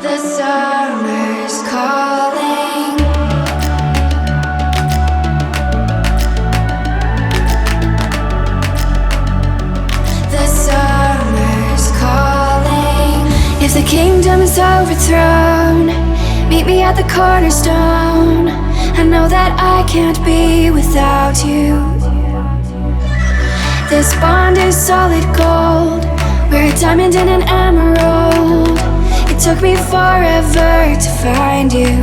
The summer's calling. The summer's calling. If the kingdom is overthrown, meet me at the cornerstone. I know that I can't be without you. This bond is solid gold. We're a diamond and an emerald. It took me forever to find you.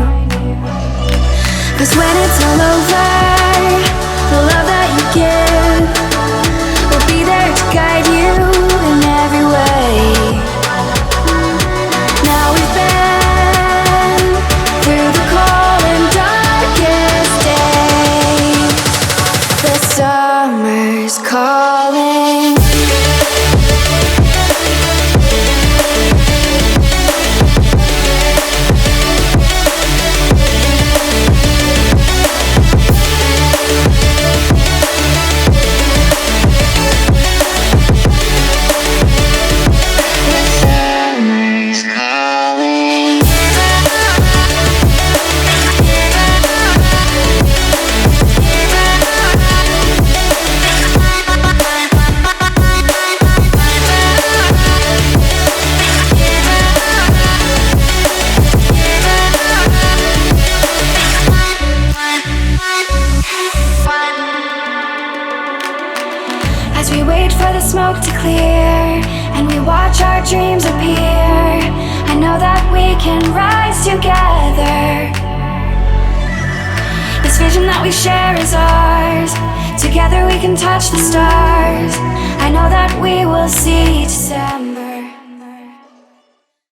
'Cause when it's all over, the love that you give will be there to guide you in every way. Now we've been through the cold and darkest days. The summer's calling. As we wait for the smoke to clear and we watch our dreams appear, I know that we can rise together. This vision that we share is ours. Together we can touch the stars. I know that we will see December.